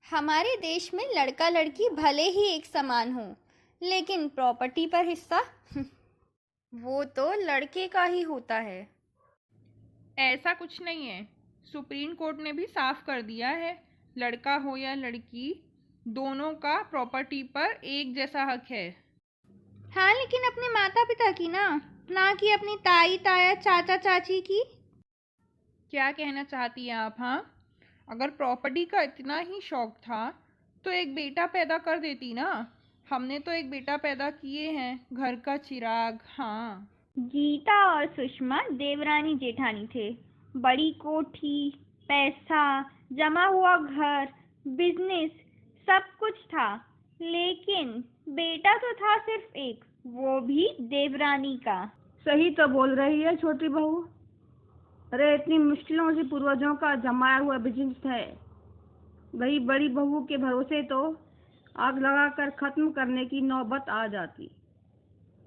हमारे देश में लड़का लड़की भले ही एक समान हो, लेकिन प्रॉपर्टी पर हिस्सा वो तो लड़के का ही होता है। ऐसा कुछ नहीं है। सुप्रीम कोर्ट ने भी साफ कर दिया है, लड़का हो या लड़की, दोनों का प्रॉपर्टी पर एक जैसा हक है। हाँ, लेकिन अपने माता पिता की ना कि अपनी ताई ताया चाचा चाची की। क्या कहना चाहती हैं आप? हाँ, अगर प्रॉपर्टी का इतना ही शौक था तो एक बेटा पैदा कर देती ना। हमने तो एक बेटा पैदा किए हैं, घर का चिराग। हाँ, गीता और सुषमा देवरानी जेठानी थे। बड़ी कोठी, पैसा, जमा हुआ घर, बिजनेस, सब कुछ था। लेकिन बेटा तो था सिर्फ एक, वो भी देवरानी का। सही तो बोल रही है छोटी बहू। अरे इतनी मुश्किलों से पूर्वजों का जमाया हुआ बिजनेस है, वही बड़ी बहू के भरोसे तो आग लगाकर खत्म करने की नौबत आ जाती।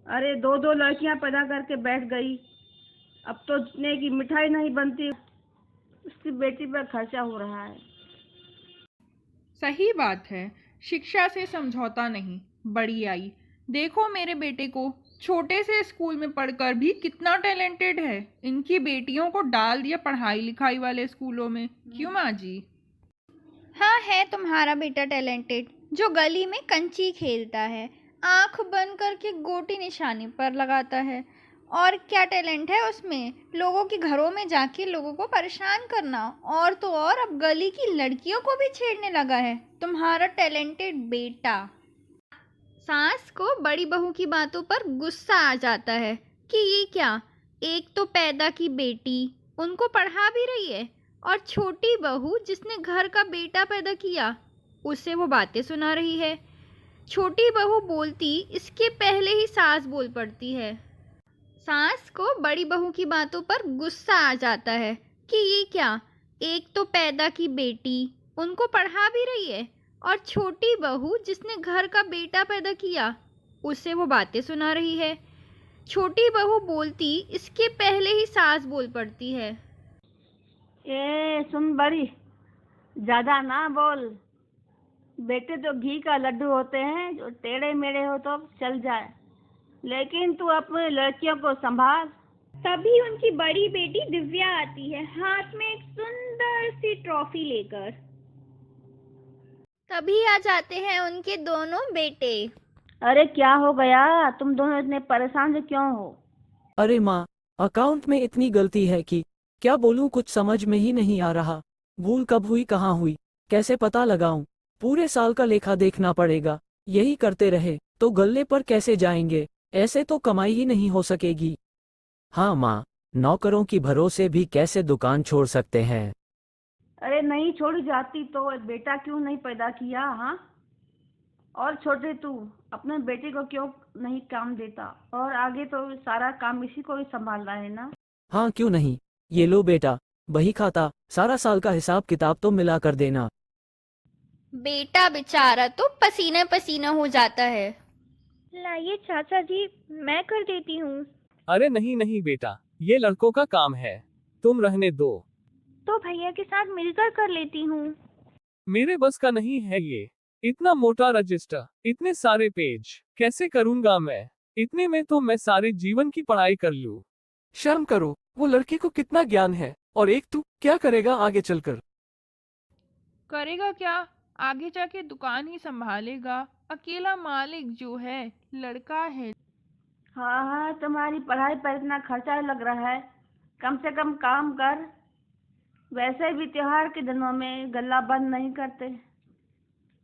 अरे दो दो लड़कियां पैदा करके बैठ गई। अब तो जितने की मिठाई नहीं बनती उसकी बेटी पर खर्चा हो रहा है। सही बात है। शिक्षा से समझौता नहीं। बड़ी आई, देखो मेरे बेटे को, छोटे से स्कूल में पढ़कर भी कितना टैलेंटेड है। इनकी बेटियों को डाल दिया पढ़ाई लिखाई वाले स्कूलों में। क्यों माँ जी? हाँ, है तुम्हारा बेटा टैलेंटेड, जो गली में कंची खेलता है, आंख बंद करके गोटी निशाने पर लगाता है। और क्या टैलेंट है उसमें? लोगों के घरों में जाके लोगों को परेशान करना, और तो और अब गली की लड़कियों को भी छेड़ने लगा है तुम्हारा टैलेंटेड बेटा। सास को बड़ी बहू की बातों पर गुस्सा आ जाता है कि ये क्या, एक तो पैदा की बेटी, उनको पढ़ा भी रही है, और छोटी बहू जिसने घर का बेटा पैदा किया उसे वो बातें सुना रही है। छोटी बहू बोलती इसके पहले ही सास बोल पड़ती है। सास को बड़ी बहू की बातों पर गुस्सा आ जाता है कि ये क्या, एक तो पैदा की बेटी, उनको पढ़ा भी रही है, और छोटी बहू जिसने घर का बेटा पैदा किया उसे वो बातें सुना रही है। छोटी बहू बोलती इसके पहले ही सास बोल पड़ती है। ए सुन बड़ी, ज्यादा ना बोल। बेटे तो घी का लड्डू होते हैं, जो टेढ़े मेढ़े हो तो चल जाए, लेकिन तू अपनी लड़कियों को संभाल। तभी उनकी बड़ी बेटी दिव्या आती है, हाथ में एक सुंदर सी ट्रॉफी लेकर। तभी आ जाते हैं उनके दोनों बेटे। अरे क्या हो गया, तुम दोनों इतने परेशान से क्यों हो? अरे माँ, अकाउंट में इतनी गलती है कि क्या बोलूँ, कुछ समझ में ही नहीं आ रहा। भूल कब हुई, कहाँ हुई, कैसे पता लगाऊं? पूरे साल का लेखा देखना पड़ेगा। यही करते रहे तो गल्ले पर कैसे जाएंगे? ऐसे तो कमाई ही नहीं हो सकेगी। हाँ माँ, नौकरों की भरोसे भी कैसे दुकान छोड़ सकते हैं? अरे नहीं छोड़ी जाती तो एक बेटा क्यों नहीं पैदा किया? हाँ, और छोटे तू अपने बेटे को क्यों नहीं काम देता? और आगे तो सारा काम इसी को ही संभालना है ना। हाँ क्यों नहीं, ये लो बेटा, बही खाता, सारा साल का हिसाब किताब तो मिला कर देना। बेटा बेचारा तो पसीने पसीना हो जाता है। लाइए चाचा जी, मैं कर देती हूँ। अरे नहीं नहीं बेटा, ये लड़कों का काम है, तुम रहने दो। तो भैया के साथ मिलकर कर लेती हूँ। मेरे बस का नहीं है ये। इतना मोटा रजिस्टर, इतने सारे पेज, कैसे करूंगा मैं? इतने में तो मैं सारे जीवन की पढ़ाई कर लूं। शर्म करो, वो लड़के को कितना ज्ञान है, और एक तू क्या करेगा आगे चलकर? करेगा क्या? आगे जाके दुकान ही संभालेगा। अकेला मालिक जो है लड़का है। हाँ हाँ, तुम्हारी पढ़ाई पर इतना खर्चा लग रहा है, कम से कम काम कर। वैसे भी त्योहार के दिनों में गल्ला बंद नहीं करते।